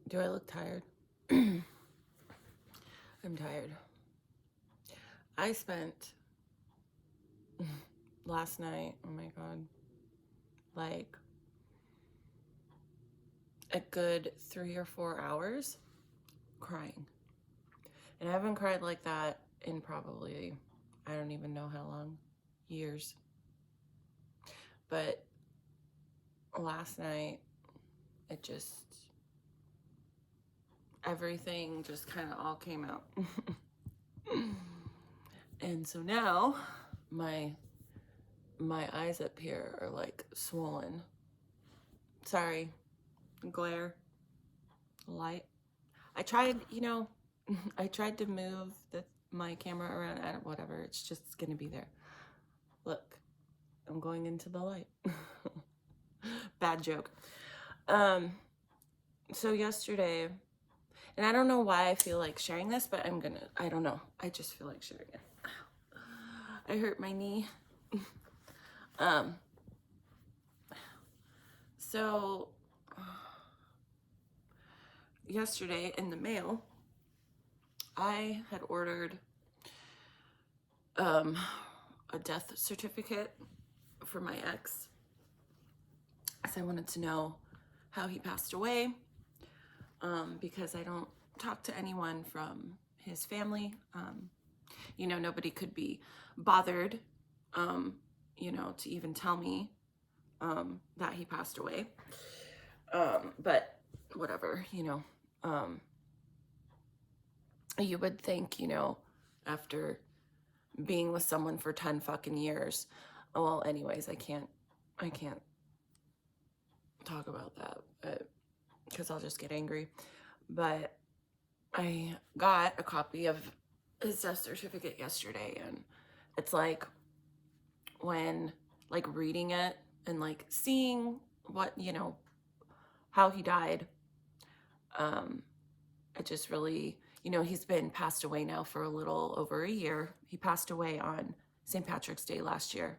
Do I look tired? I'm tired. I spent last night, oh my God, like a good 3 or 4 hours crying. And I haven't cried like that in probably, I don't even know how long, years. But last night, it just, everything just kind of all came out. And so now my eyes up here are like swollen. Sorry, glare, light. I tried, I tried to move my camera around. Whatever, it's just gonna be there. Look, I'm going into the light. Bad joke. So yesterday, and I don't know why I feel like sharing this, but I don't know. I just feel like sharing it. I hurt my knee. So yesterday in the mail, I had ordered a death certificate for my ex, as I wanted to know how he passed away, because I don't talk to anyone from his family. Nobody could be bothered, to even tell me that he passed away. But whatever, you would think, after being with someone for 10 fucking years. Well, anyways, I can't talk about that because I'll just get angry. But I got a copy of his death certificate yesterday, and it's like, when like reading it and like seeing what, how he died, it just really, he's been passed away now for a little over a year. He passed away on St. Patrick's Day last year.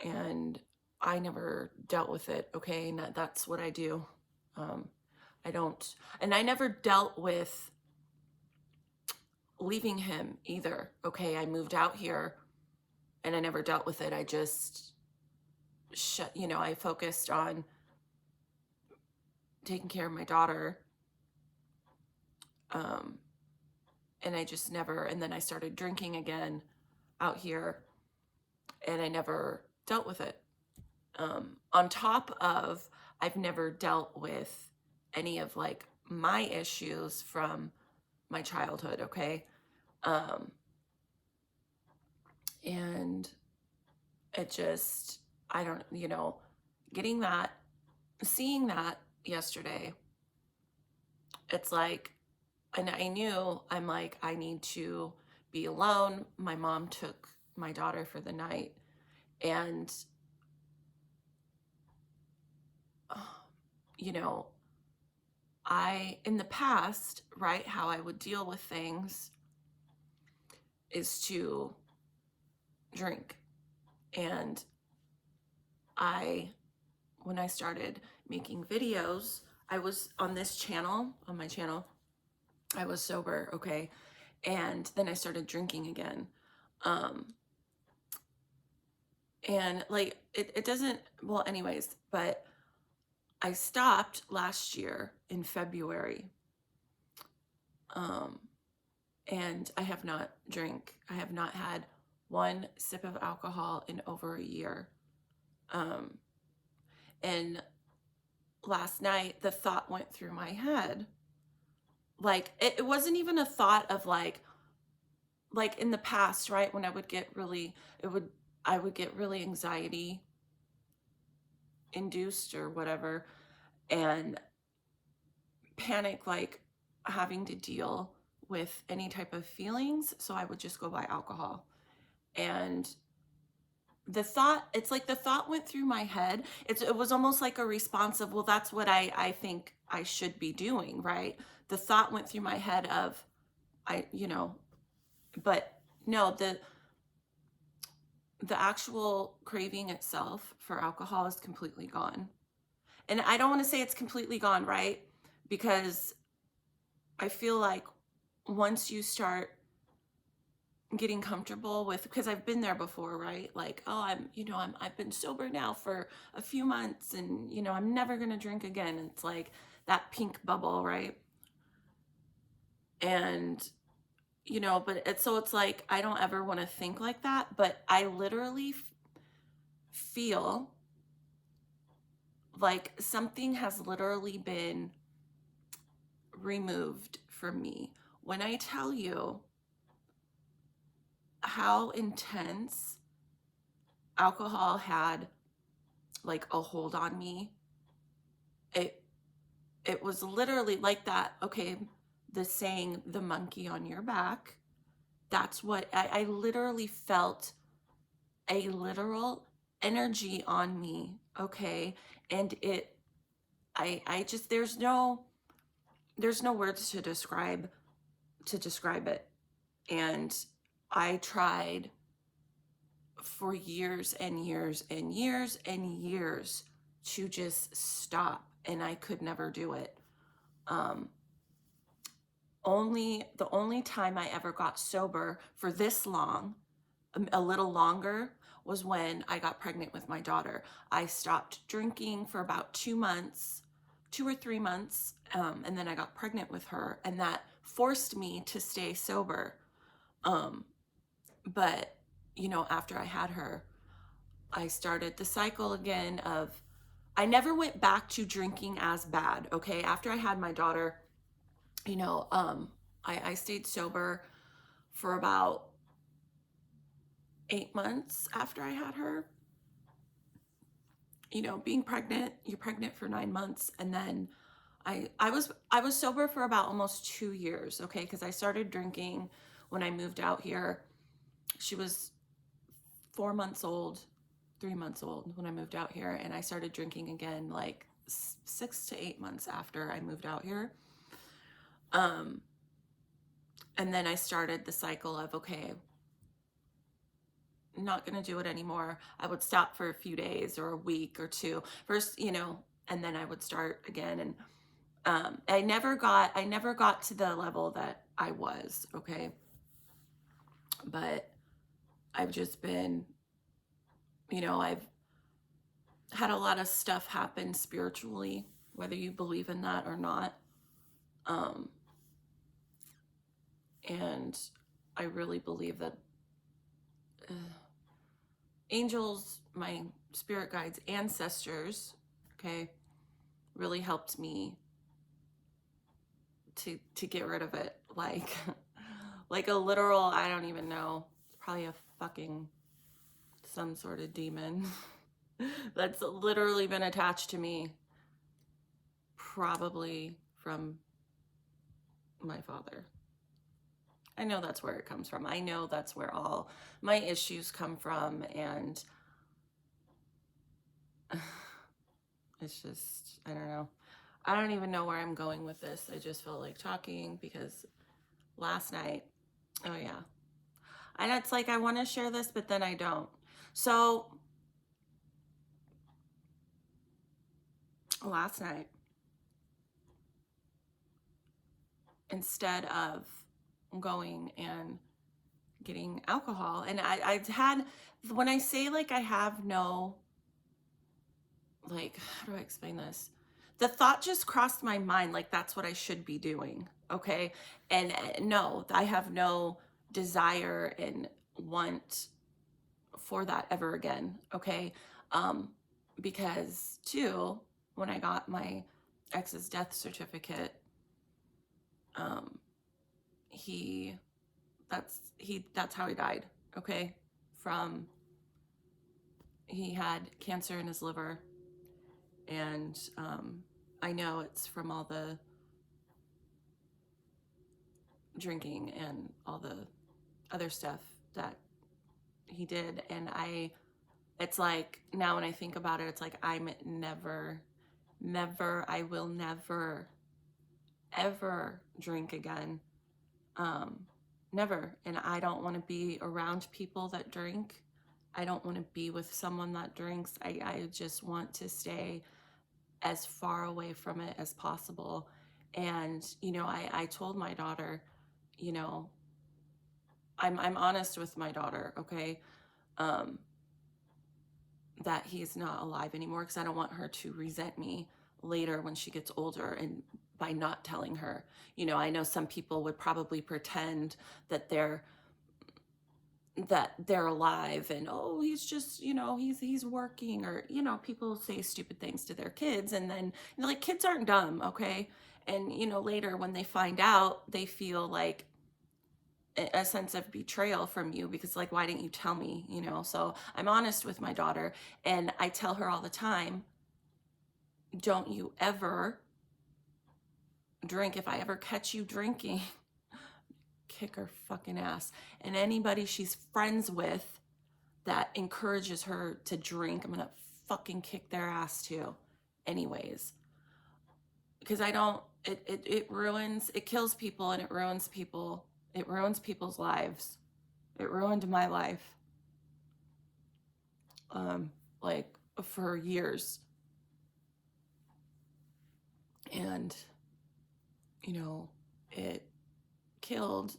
And I never dealt with it, okay? And that's what I do. I never dealt with leaving him either, okay? I moved out here and I never dealt with it. I just I focused on taking care of my daughter. And I just never, and then I started drinking again out here, and I never dealt with it. On top of, I've never dealt with any of like my issues from my childhood, okay? And it just, I don't, seeing that yesterday, it's like, and I knew, I'm like, I need to be alone. My mom took my daughter for the night, and in the past, right, how I would deal with things is to drink. And when I started making videos, I was on my channel, I was sober, okay? And then I started drinking again. And like, it doesn't, well, anyways, but I stopped last year in February. And I have not drank. I have not had one sip of alcohol in over a year. And last night, the thought went through my head. Like, it wasn't even a thought of like in the past, right? When I would get really, I would get really anxiety induced or whatever, and panic, like having to deal with any type of feelings. So I would just go buy alcohol. And it's like the thought went through my head. It was almost like a response of, well, that's what I think I should be doing, right? The thought went through my head of, but no, the actual craving itself for alcohol is completely gone. And I don't want to say it's completely gone, right? because I feel like once you start getting comfortable with, because I've been there before, right? Like, oh, I've been sober now for a few months, and I'm never gonna drink again. It's like that pink bubble, right? And but it's like I don't ever want to think like that, but I literally feel like something has literally been removed from me when I tell you how intense alcohol had like a hold on me. It was literally like that. Okay, the saying, the monkey on your back. That's what I literally felt, a literal energy on me. Okay. And I just, there's no words to describe it. And I tried for years and years and years and years to just stop, and I could never do it. The only time I ever got sober for this long, a little longer, was when I got pregnant with my daughter. I stopped drinking for about 2 months, 2 or 3 months, and then I got pregnant with her, and that forced me to stay sober. But after I had her, I started the cycle again of, I never went back to drinking as bad. Okay, after I had my daughter, I stayed sober for about 8 months after I had her. Being pregnant, you're pregnant for 9 months, and then I was sober for about almost 2 years. Okay, because I started drinking when I moved out here. She was 4 months old, 3 months old when I moved out here, and I started drinking again like 6 to 8 months after I moved out here. And then I started the cycle of, okay, I'm not going to do it anymore. I would stop for a few days or a week or two first, and then I would start again. And I never got to the level that I was, okay? But I've just been, I've had a lot of stuff happen spiritually, whether you believe in that or not. And I really believe that angels, my spirit guides, ancestors, okay, really helped me to get rid of it. Like a literal, I don't even know, probably a fucking some sort of demon that's literally been attached to me, probably from my father. I know that's where it comes from. I know that's where all my issues come from, and it's just, I don't know. I don't even know where I'm going with this. I just felt like talking because last night, oh yeah. And it's like I want to share this, but then I don't. So last night, instead of going and getting alcohol, and I've had, when I say like I have no, like, how do I explain this? The thought just crossed my mind, like that's what I should be doing, okay? And no, I have no desire and want for that ever again, okay? Because too, when I got my ex's death certificate, that's how he died, okay? He had cancer in his liver, and I know it's from all the drinking and all the other stuff that he did. And it's like, now when I think about it, it's like I'm never, I will never, ever drink again. Never. And I don't want to be around people that drink. I don't want to be with someone that drinks. I just want to stay as far away from it as possible. And, you know, I told my daughter, you know, I'm honest with my daughter, okay? Um, that he's not alive anymore, because I don't want her to resent me later when she gets older and by not telling her. You know, I know some people would probably pretend that they're alive and, oh, he's just, you know, he's working, or, you know, people say stupid things to their kids, and then, you know, like, kids aren't dumb, okay? And, you know, later when they find out, they feel like a sense of betrayal from you, because, like, why didn't you tell me, you know? So I'm honest with my daughter, and I tell her all the time, don't you ever drink. If I ever catch you drinking, kick her fucking ass. And anybody she's friends with that encourages her to drink, I'm gonna fucking kick their ass too, anyways. Because I don't, it ruins, it kills people, and it ruins people. It ruins people's lives. It ruined my life. Like, for years. And, you know, it killed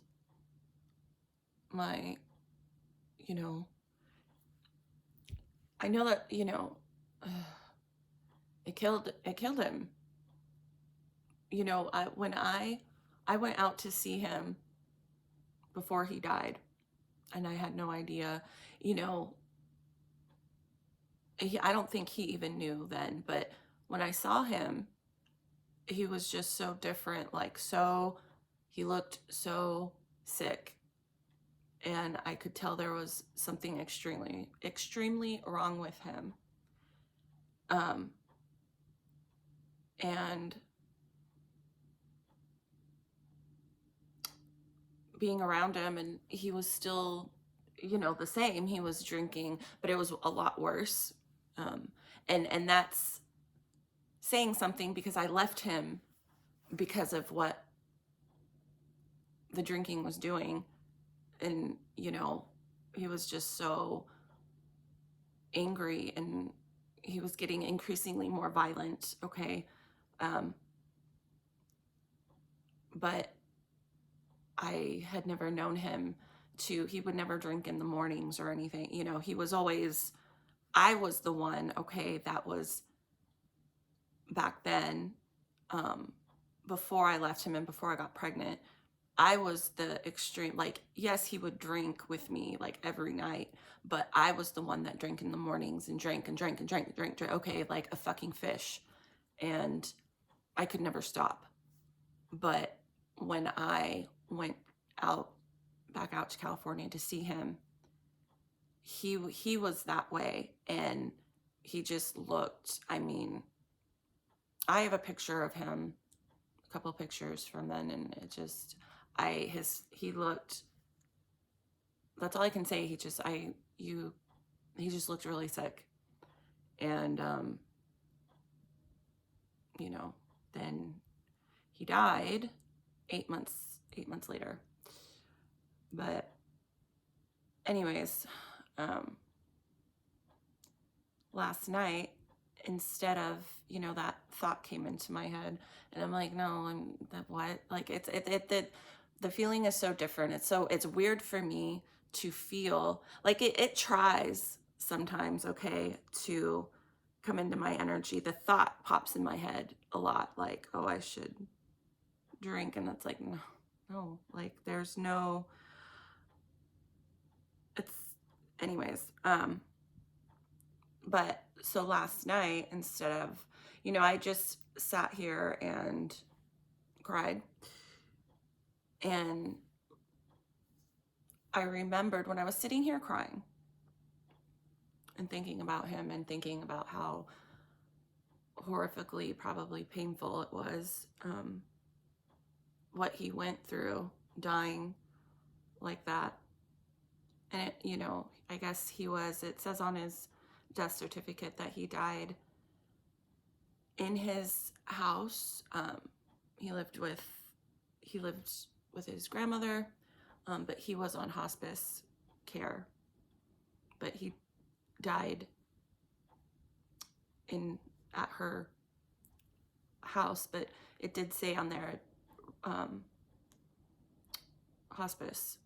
my, you know, I know that, you know, it killed him. You know, when I went out to see him before he died, and I had no idea, you know, I don't think he even knew then, but when I saw him, he was just so different, like, so, he looked so sick, and I could tell there was something extremely, extremely wrong with him. And being around him, and he was still, you know, the same. He was drinking, but it was a lot worse. And that's saying something, because I left him because of what the drinking was doing. And, you know, he was just so angry, and he was getting increasingly more violent, okay? But I had never known him he would never drink in the mornings or anything. You know, he was always, I was the one, okay, that was back then, before I left him and before I got pregnant, I was the extreme, like, yes, he would drink with me like every night, but I was the one that drank in the mornings and drank and drank and drank and drank, okay, like a fucking fish. And I could never stop. But when I went back out to California to see him, he was that way, and he just looked, I mean, I have a picture of him, a couple of pictures from then, and it just, he looked, that's all I can say. He just looked really sick. And, you know, then he died 8 months later. But anyways, last night, instead of, you know, that thought came into my head, and I'm like, no, what? Like, the feeling is so different. It's weird for me to feel like it tries sometimes, okay, to come into my energy. The thought pops in my head a lot, like, oh, I should drink. And it's like, no, like, there's no, it's, anyways, but so last night, instead of, you know, I just sat here and cried. And I remembered when I was sitting here crying and thinking about him, and thinking about how horrifically, probably painful it was, what he went through dying like that. And it, you know, I guess it says on his death certificate that he died in his house. He lived with his grandmother, but he was on hospice care. But he died at her house. But it did say on there, hospice.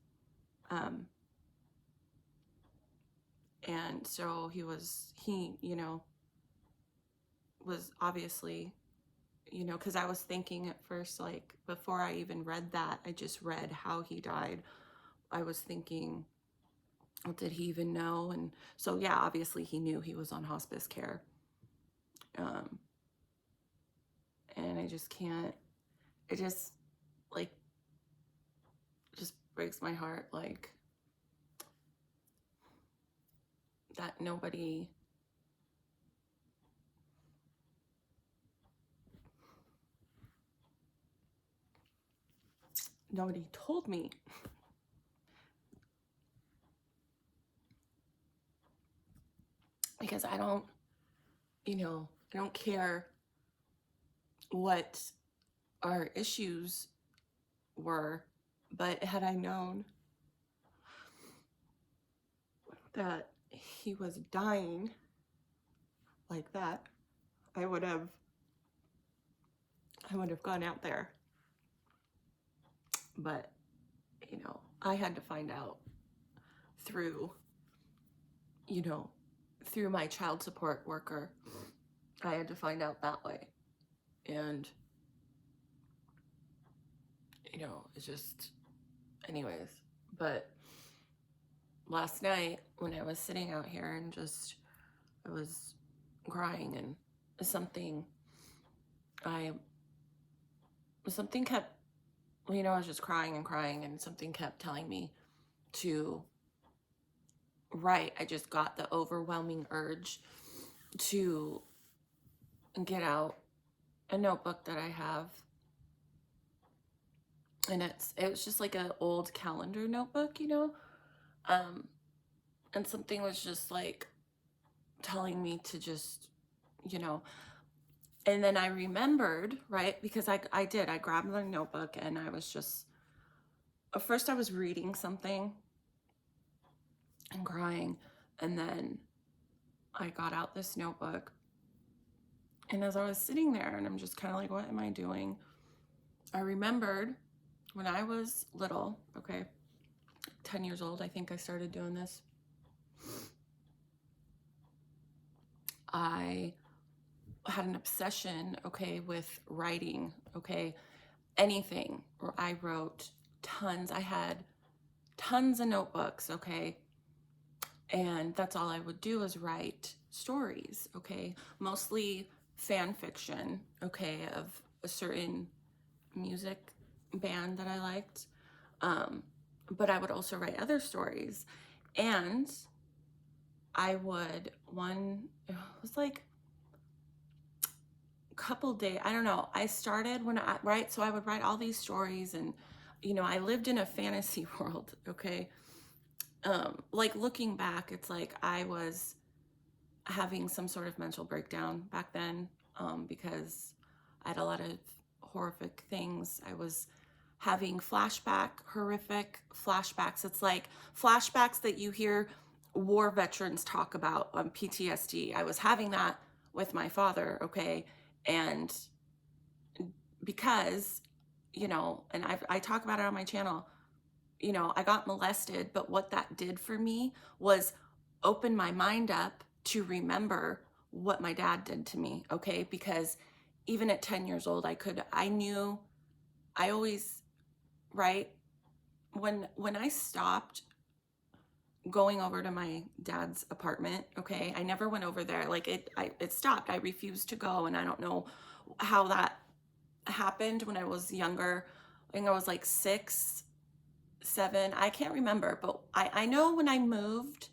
And so he, was obviously, because I was thinking at first, like, before I even read that, I just read how he died. I was thinking, well, did he even know? And so, yeah, obviously he knew he was on hospice care. And I just can't, it just, like, just breaks my heart, like, that nobody told me. Because I don't care what our issues were, but had I known that he was dying like that, I would have gone out there. But, I had to find out through my child support worker. I had to find out that way. And, it's just, anyways. But last night when I was sitting out here and I was crying, and something kept, I was just crying and crying, and something kept telling me to write. I just got the overwhelming urge to get out a notebook that I have. And it was just like an old calendar notebook, and something was just like telling me to just, and then I remembered, right? Because I grabbed the notebook, and I was just, at first I was reading something and crying, and then I got out this notebook, and as I was sitting there, and I'm just kind of like, what am I doing? I remembered when I was little, 10 years old, I think I started doing this. I had an obsession, with writing, anything. I wrote tons. I had tons of notebooks, and that's all I would do is write stories, mostly fan fiction, of a certain music band that I liked, but I would also write other stories. And I would, it was like a couple days, I don't know, I started so I would write all these stories, and I lived in a fantasy world, like looking back, it's like I was having some sort of mental breakdown back then, because I had a lot of horrific things. I was having horrific flashbacks. It's like flashbacks that you hear war veterans talk about on PTSD. I was having that with my father, and because, and I talk about it on my channel, I got molested, but what that did for me was open my mind up to remember what my dad did to me, because even at 10 years old, I always, right, when I stopped going over to my dad's apartment, I never went over there, like it stopped. I refused to go, and I don't know how that happened when I was younger. I think I was like 6, 7, I can't remember, but I know when I moved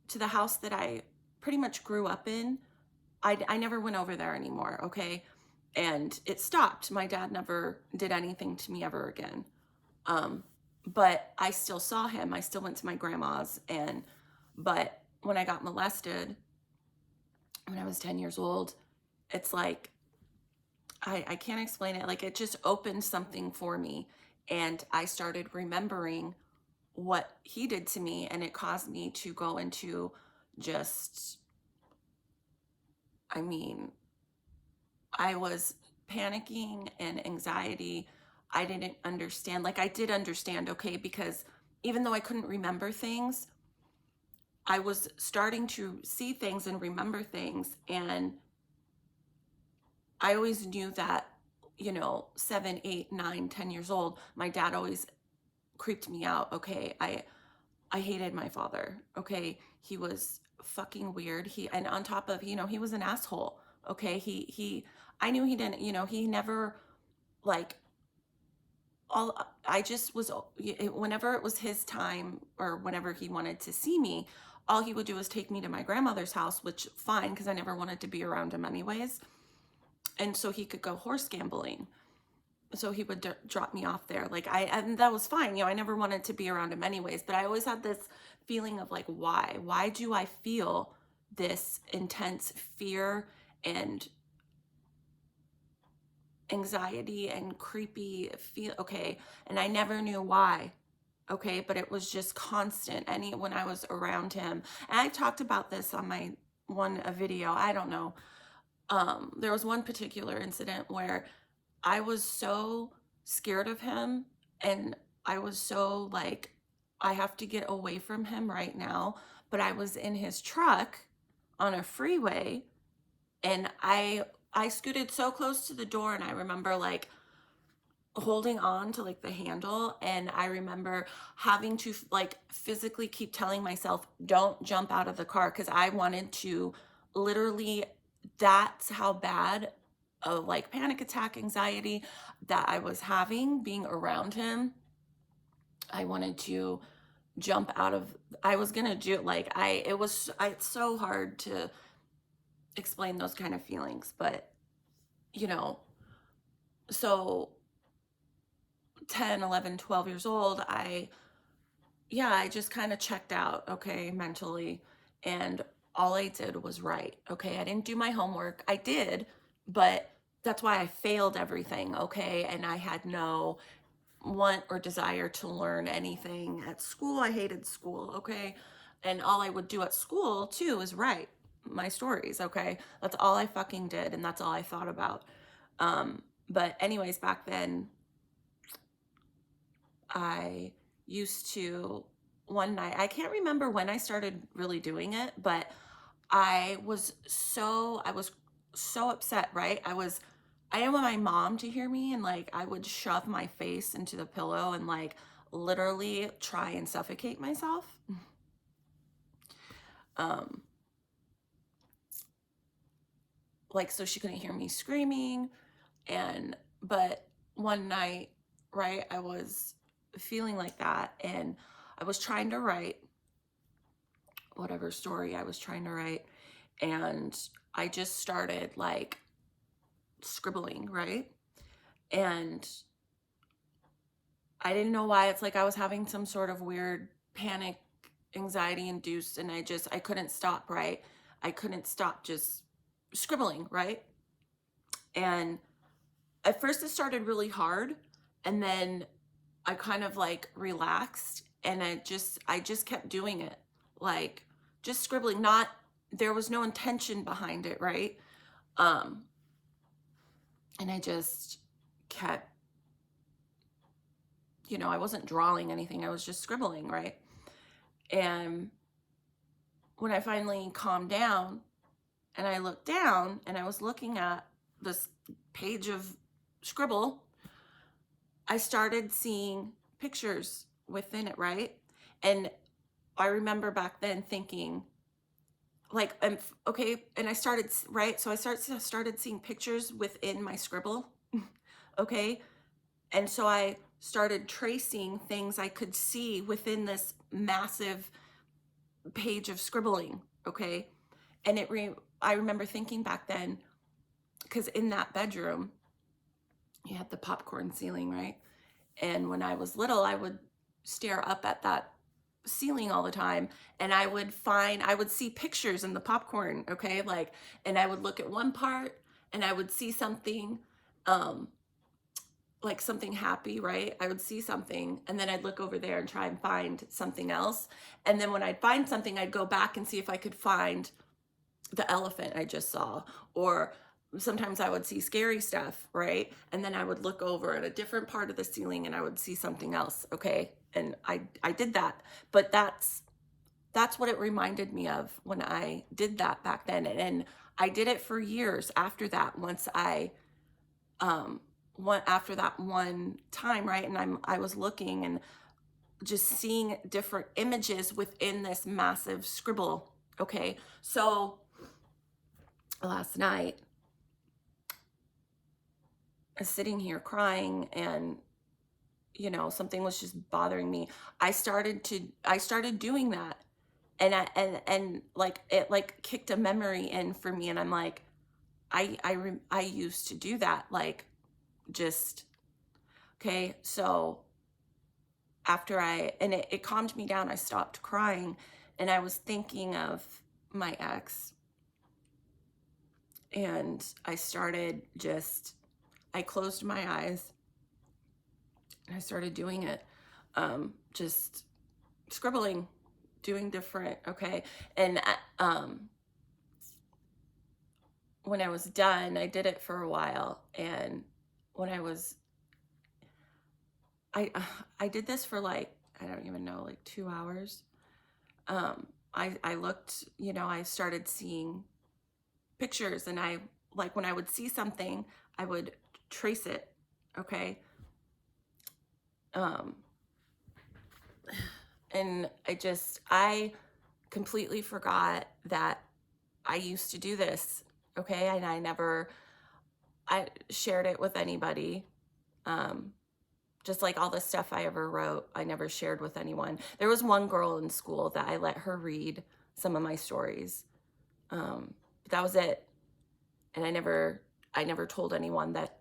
to the house that I pretty much grew up in, I never went over there anymore, and it stopped. My dad never did anything to me ever again, but I still saw him. I still went to my grandma's, but when I got molested when I was 10 years old, it's like I can't explain it. Like, it just opened something for me, and I started remembering what he did to me, and it caused me to go into just, I was panicking and anxiety, I didn't understand. Like, I did understand, okay, because even though I couldn't remember things, I was starting to see things and remember things. And I always knew that, 7, 8, 9, 10 years old, my dad always creeped me out. Okay. I hated my father. Okay. He was fucking weird. And on top of, he was an asshole. Okay. I knew he didn't, he never, like, I just was, whenever it was his time or whenever he wanted to see me, all he would do was take me to my grandmother's house, which fine, because I never wanted to be around him anyways. And so he could go horse gambling. So he would drop me off there. And that was fine. I never wanted to be around him anyways, but I always had this feeling of like, why do I feel this intense fear and anxiety and creepy feel? Okay. And I never knew why. Okay. But it was just constant. When I was around him, and I talked about this on my a video, I don't know. There was one particular incident where I was so scared of him, and I was so like, I have to get away from him right now. But I was in his truck on a freeway, and I scooted so close to the door, and I remember like holding on to like the handle, and I remember having to like physically keep telling myself, don't jump out of the car, because I wanted to literally, that's how bad of like panic attack anxiety that I was having being around him. I wanted to jump out of, I was gonna do like, it's so hard to explain those kind of feelings, but so 10, 11, 12 years old, I just kind of checked out, okay, mentally. And all I did was write, okay? I didn't do my homework. I did, but that's why I failed everything, okay? And I had no want or desire to learn anything at school. I hated school, okay? And all I would do at school, too, is write my stories, okay? That's all I fucking did, and that's all I thought about. But anyways, back then, I used to, one night, I can't remember when I started really doing it, but I was so upset, right? I didn't want my mom to hear me, and like I would shove my face into the pillow and like literally try and suffocate myself. Like, so she couldn't hear me screaming. But one night, right, I was feeling like that, and I was trying to write whatever story I was trying to write, and I just started like scribbling, right? And I didn't know why. It's like I was having some sort of weird panic, anxiety induced, and I couldn't stop, right? I couldn't stop just scribbling, right? And at first it started really hard, and then I kind of like relaxed, and I just kept doing it, like just scribbling. There was no intention behind it, right? And I just kept, I wasn't drawing anything. I was just scribbling, right? And when I finally calmed down and I looked down and I was looking at this page of scribble, I started seeing pictures within it, right? And I remember back then thinking, like, okay, and I started, right? So I started seeing pictures within my scribble, okay? And so I started tracing things I could see within this massive page of scribbling, okay? And I remember thinking back then, because in that bedroom, you had the popcorn ceiling, right? And when I was little, I would stare up at that ceiling all the time, and I would see pictures in the popcorn, okay? Like, and I would look at one part and I would see something, like something happy, right? I would see something, and then I'd look over there and try and find something else. And then when I'd find something, I'd go back and see if I could find the elephant I just saw, or sometimes I would see scary stuff, right? And then I would look over at a different part of the ceiling and I would see something else, okay? And I did that. But that's what it reminded me of when I did that back then. And I did it for years after that. Once I after that one time, right? And I was looking and just seeing different images within this massive scribble. Okay. So last night I was sitting here crying, and something was just bothering me. I started doing that, and like it like kicked a memory in for me, and I'm like, I used to do that, like, just okay. So after it calmed me down, I stopped crying, and I was thinking of my ex, and I closed my eyes and I started doing it, just scribbling, doing different, okay. And when I was done, I did it for a while, and when I did this for like, I don't even know, like 2 hours. I looked, I started seeing pictures, and I, like, when I would see something, I would trace it, okay. And I completely forgot that I used to do this, okay. And I shared it with anybody. Just like all the stuff I ever wrote, I never shared with anyone. There was one girl in school that I let her read some of my stories. But that was it. And I never told anyone that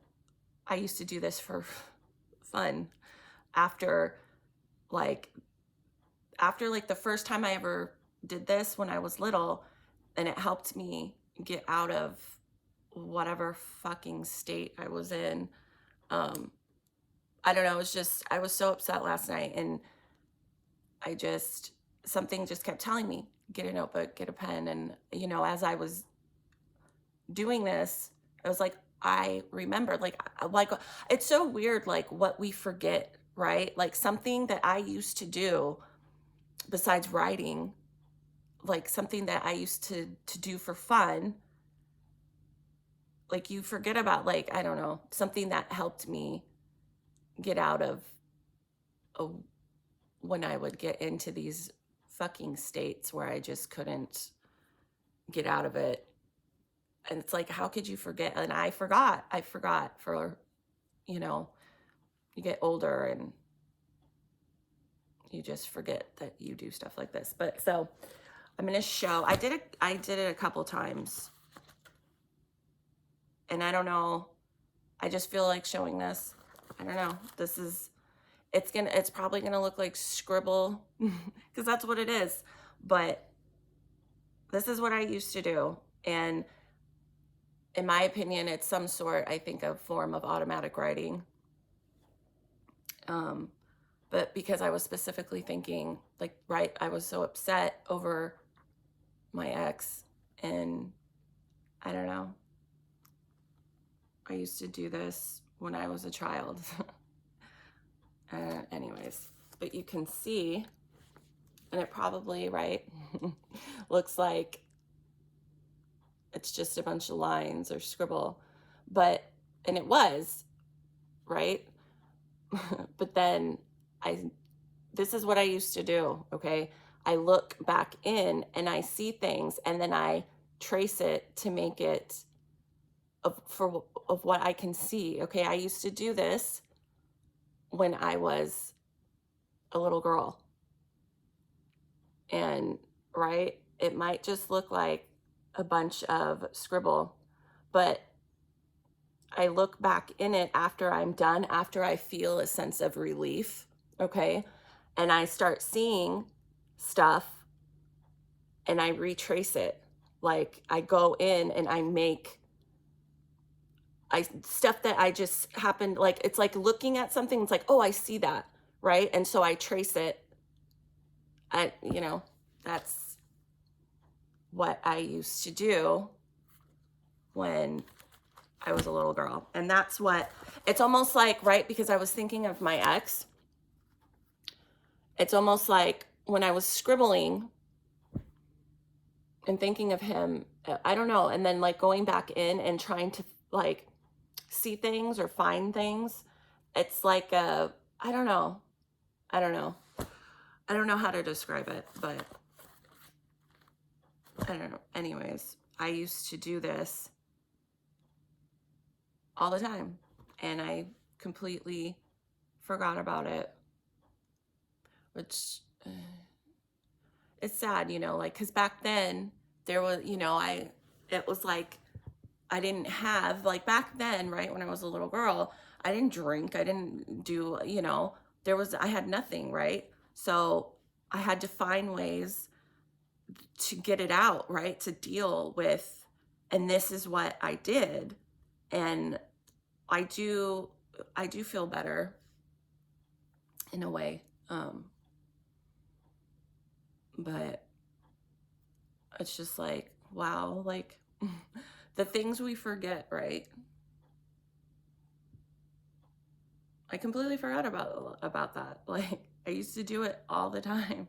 I used to do this for fun. After like the first time I ever did this when I was little, and it helped me get out of whatever fucking state I was in. I don't know, I was so upset last night, and something just kept telling me, get a notebook, get a pen. And, as I was doing this, I was like, I remembered, like, it's so weird, like, what we forget, right? Like, something that I used to do besides writing, like something that I used to do for fun, like, you forget about, like, I don't know, something that helped me get out of when I would get into these fucking states where I just couldn't get out of it. And it's like, how could you forget? And I forgot for, you get older and you just forget that you do stuff like this. But so I'm going to show, I did it a couple times, and I don't know, I just feel like showing this. I don't know. It's probably going to look like scribble because that's what it is. But this is what I used to do. And in my opinion, it's some sort, I think, of form of automatic writing. But because I was specifically thinking, like, right, I was so upset over my ex, and I don't know, I used to do this when I was a child. Anyways, but you can see, and it probably, right, looks like it's just a bunch of lines or scribble, and it was, right? But then this is what I used to do, okay? I look back in and I see things, and then I trace it to make it of what I can see, okay? I used to do this when I was a little girl. And, right, it might just look like a bunch of scribble, but I look back in it after I'm done, after I feel a sense of relief, okay? And I start seeing stuff and I retrace it. Like, I go in and I make stuff that I just happened, like, it's like looking at something, it's like, oh, I see that, right? And so I trace it. That's what I used to do when I was a little girl. And that's what, it's almost like, right, because I was thinking of my ex, it's almost like when I was scribbling and thinking of him, I don't know, and then like going back in and trying to like see things or find things, it's like a, I don't know. I don't know. I don't know how to describe it, but I don't know. Anyways, I used to do this all the time and I completely forgot about it, which it's sad, you know, like, because back then there was, you know, it was like, I didn't have, like back then, right, when I was a little girl, I didn't drink, I didn't do, you know, I had nothing, right? So I had to find ways to get it out, right, to deal with, and this is what I did. And I do feel better in a way. But it's just like, wow, like the things we forget, right? I completely forgot about that. Like I used to do it all the time.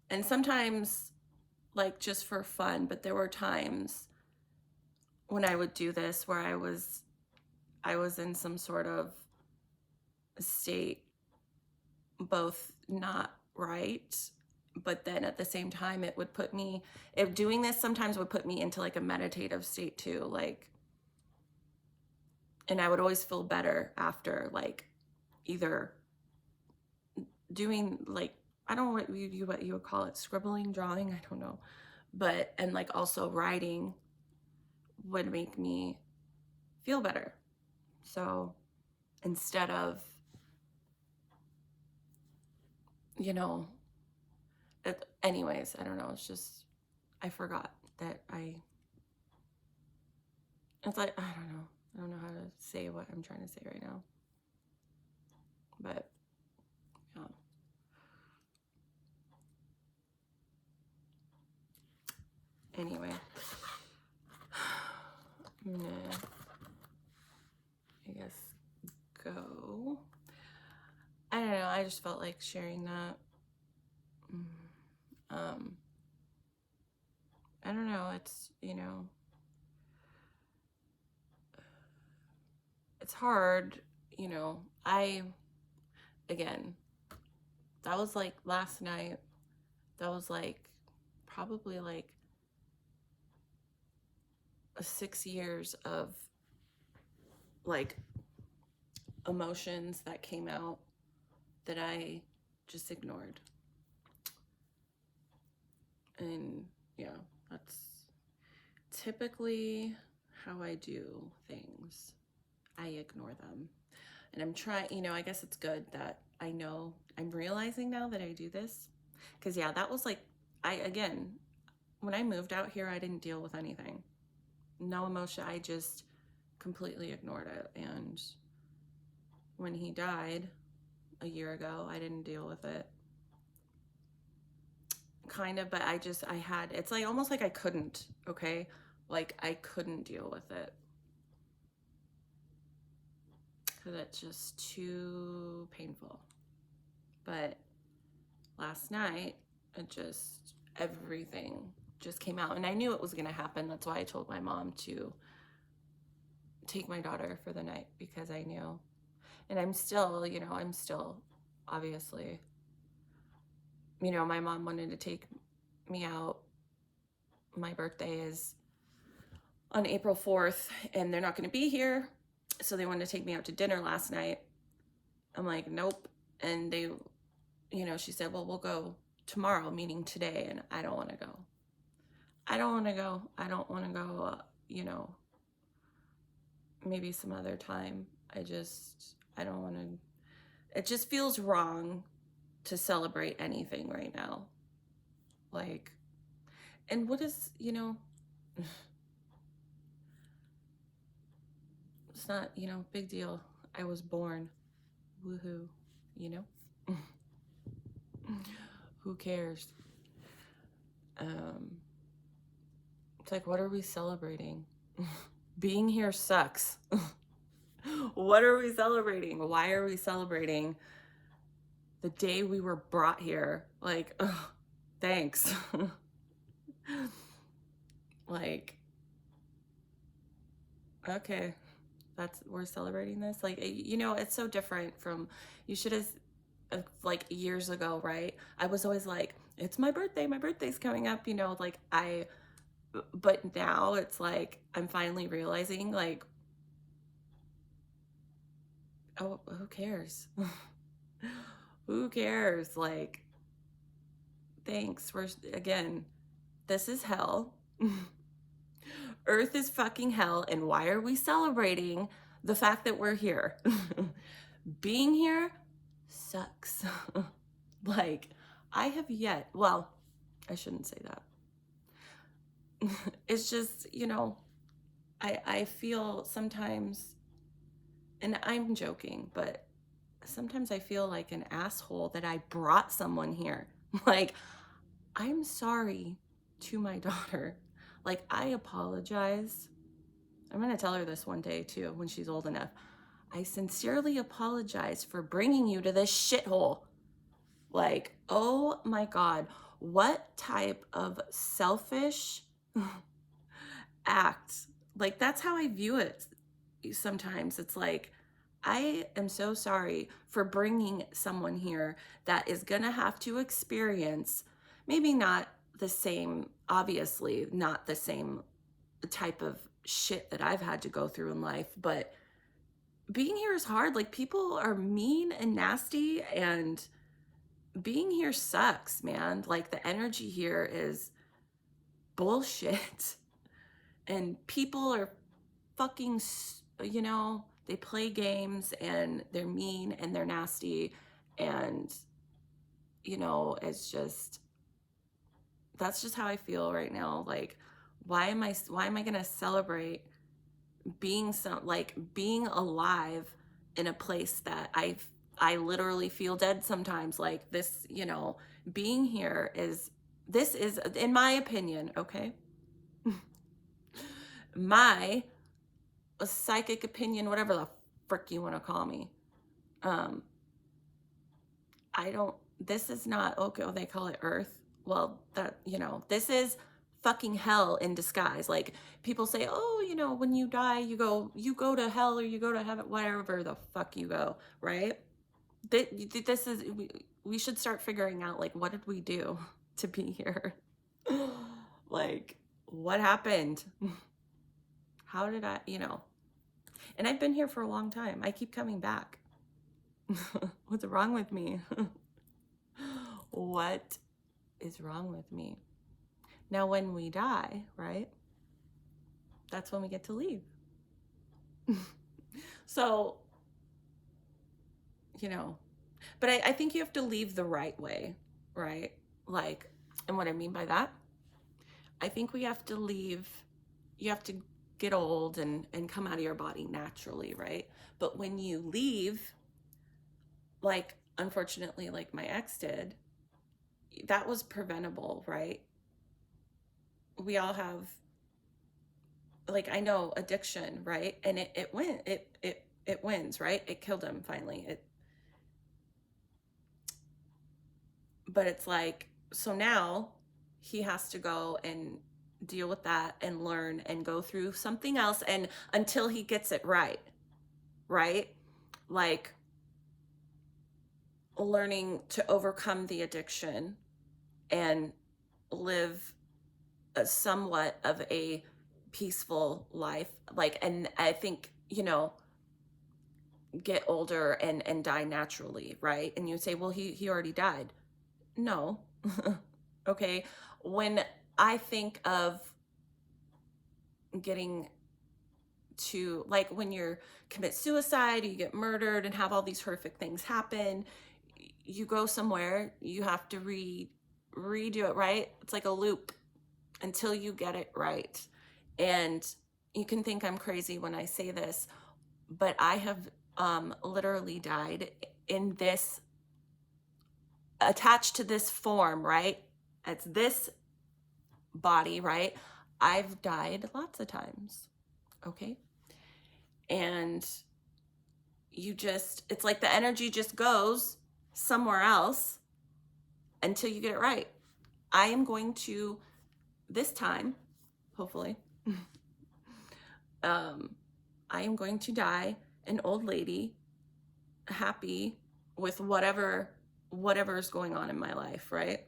And sometimes like just for fun, but there were times when I would do this where I was in some sort of state, both not right, but then at the same time it would put me, if doing this sometimes would put me into like a meditative state too, like, and I would always feel better after, like either doing like, I don't know what you would call it, scribbling, drawing, I don't know, but and like also writing would make me feel better. So instead of, you know, anyways, I don't know, it's just I forgot that it's like, I don't know how to say what I'm trying to say right now, but yeah. Anyway, I'm gonna, I guess, go. I don't know, I just felt like sharing that. I don't know, it's, you know, it's hard, you know, again, that was like last night, that was like probably like 6 years of like emotions that came out that I just ignored. And yeah, that's typically how I do things. I ignore them. And I'm trying, you know, I guess it's good that I know, I'm realizing now that I do this. Because yeah, that was like, again, when I moved out here, I didn't deal with anything. No emotion, I just completely ignored it. And when he died a year ago, I didn't deal with it. Kind of, but I had, it's like almost like I couldn't, okay? Like I couldn't deal with it. Because it's just too painful. But last night, everything just came out. And I knew it was going to happen. That's why I told my mom to take my daughter for the night, because I knew. And I'm still, you know, obviously, you know, my mom wanted to take me out. My birthday is on April 4th and they're not going to be here. So they wanted to take me out to dinner last night. I'm like, nope. And they, you know, she said, well, we'll go tomorrow, meaning today. And I don't want to go. I don't want to go. I don't want to go, you know, maybe some other time. I don't want to, it just feels wrong to celebrate anything right now. Like, and what is, you know, it's not, you know, big deal. I was born. Woohoo, you know? Who cares? It's like, what are we celebrating? Being here sucks. What are we celebrating? Why are we celebrating the day we were brought here? Like, ugh, thanks. Like, okay, we're celebrating this. Like, it's so different from, you should have, like years ago, right? I was always like, it's my birthday, my birthday's coming up, like but now it's like, I'm finally realizing, like, oh, who cares? Who cares? Like, thanks. Again, this is hell. Earth is fucking hell. And why are we celebrating the fact that we're here? Being here sucks. Like, I have yet, well, I shouldn't say that. It's just, I feel sometimes, and I'm joking, but sometimes I feel like an asshole that I brought someone here. Like, I'm sorry to my daughter. Like, I apologize. I'm going to tell her this one day too, when she's old enough. I sincerely apologize for bringing you to this shithole. Like, oh my God, what type of selfish act? Like, that's how I view it sometimes. It's like, I am so sorry for bringing someone here that is gonna have to experience, maybe not the same, obviously not the same type of shit that I've had to go through in life, but being here is hard. Like, people are mean and nasty, and being here sucks, man. Like, the energy here is bullshit. And people are fucking, they play games and they're mean and they're nasty. And, it's just, that's just how I feel right now. Like, why am I going to celebrate being being alive in a place that I literally feel dead sometimes? Like, this, being here this is, in my opinion, okay? My psychic opinion, whatever the frick you want to call me. This is not, okay, oh, they call it Earth. Well, this is fucking hell in disguise. Like, people say, oh, when you die, you go to hell, or you go to heaven, wherever the fuck you go, right? This is, we should start figuring out, like, what did we do to be here? Like, what happened? How did I, and I've been here for a long time. I keep coming back. What's wrong with me? What is wrong with me? Now, when we die, right? That's when we get to leave. So, but I think you have to leave the right way, right? Like, and what I mean by that, I think we have to leave, you have to get old and come out of your body naturally, right? But when you leave, like, unfortunately, like my ex did, that was preventable, right? We all have, like, I know addiction, right? And it wins, right? It killed him finally. But it's like, so now he has to go and deal with that and learn and go through something else, and until he gets it right? Like, learning to overcome the addiction and live somewhat of a peaceful life. Like, and I think, get older and die naturally, right? And you say, well, he already died. No. Okay. When I think of getting to, like, when you commit suicide, you get murdered and have all these horrific things happen, you go somewhere, you have to redo it, right? It's like a loop until you get it right. And you can think I'm crazy when I say this, but I have literally died in this, attached to this form, right? It's this body, right? I've died lots of times. okay? And it's like the energy just goes somewhere else until you get it right. I am going to, this time, hopefully, I am going to die an old lady, happy with whatever is going on in my life, right?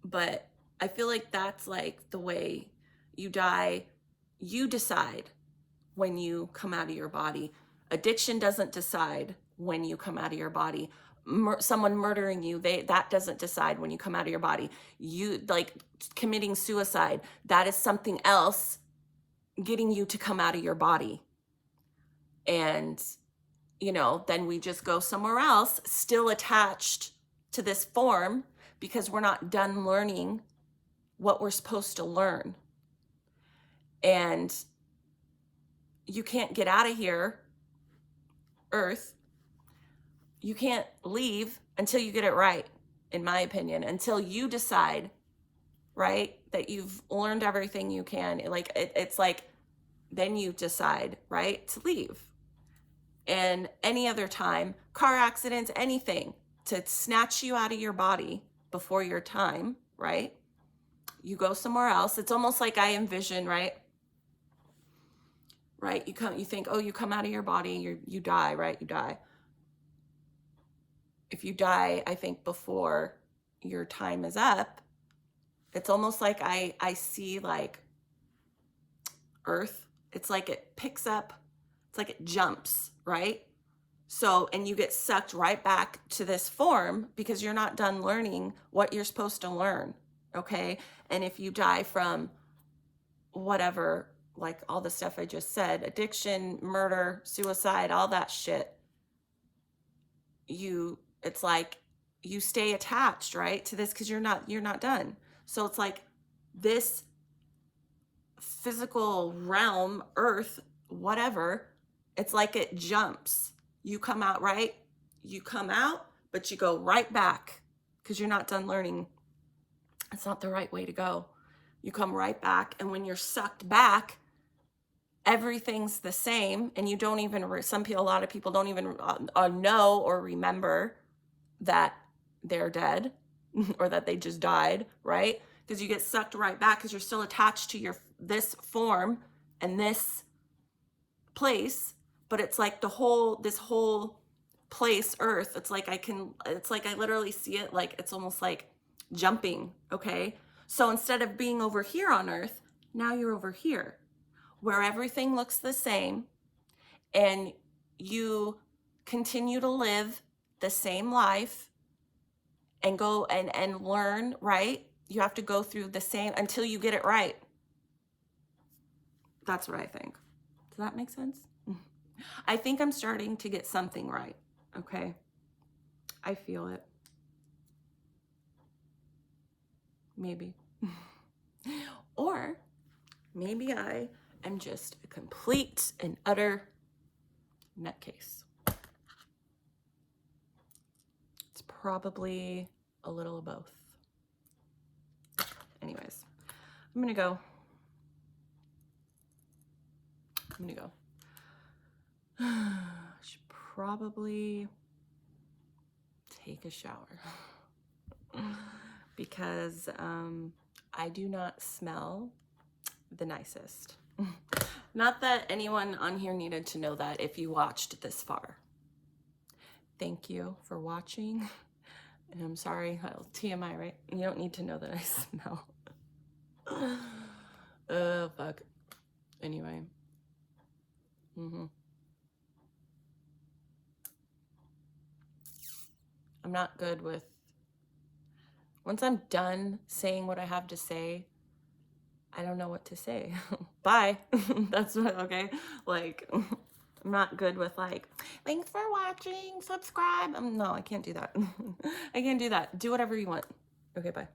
But I feel like that's like the way you die. You decide when you come out of your body. Addiction doesn't decide when you come out of your body. Someone murdering you, that doesn't decide when you come out of your body. You, like, committing suicide, that is something else getting you to come out of your body. And, you know, then we just go somewhere else, still attached to this form, because we're not done learning what we're supposed to learn. And you can't get out of here, Earth. You can't leave until you get it right, in my opinion, until you decide, right, that you've learned everything you can. Like, it's like, then you decide, right, to leave. And any other time, car accidents, anything, to snatch you out of your body before your time, right? You go somewhere else. It's almost like I envision, right? Right? You think, oh, you come out of your body, you die, right? You die. If you die, I think, before your time is up, it's almost like I see, like, Earth. It's like it picks up, it's like it jumps, right? So, and you get sucked right back to this form because you're not done learning what you're supposed to learn, okay? And if you die from whatever, like all the stuff I just said, addiction, murder, suicide, all that shit, it's like you stay attached, right, to this because you're not done. So it's like this physical realm, Earth, whatever, it's like it jumps. You come out, right? You come out, but you go right back because you're not done learning. It's not the right way to go. You come right back, and when you're sucked back, everything's the same, and you don't even, a lot of people don't even know or remember that they're dead or that they just died, right? Because you get sucked right back because you're still attached to this form and this place. But it's like this whole place, Earth, it's like I literally see it, like it's almost like jumping, okay? So instead of being over here on Earth, now you're over here, where everything looks the same, and you continue to live the same life and go and learn, right? You have to go through the same until you get it right. That's what I think. Does that make sense? I think I'm starting to get something right, okay? I feel it. Maybe. Or maybe I am just a complete and utter nutcase. It's probably a little of both. Anyways, I'm gonna go. Should probably take a shower because I do not smell the nicest. Not that anyone on here needed to know that if you watched this far. Thank you for watching. And I'm sorry, TMI, right? You don't need to know that I smell. Oh, fuck. Anyway. I'm not good with, once I'm done saying what I have to say, I don't know what to say. Bye. That's what, okay? Like, I'm not good with, like, thanks for watching, subscribe. No, I can't do that. I can't do that. Do whatever you want. Okay, bye.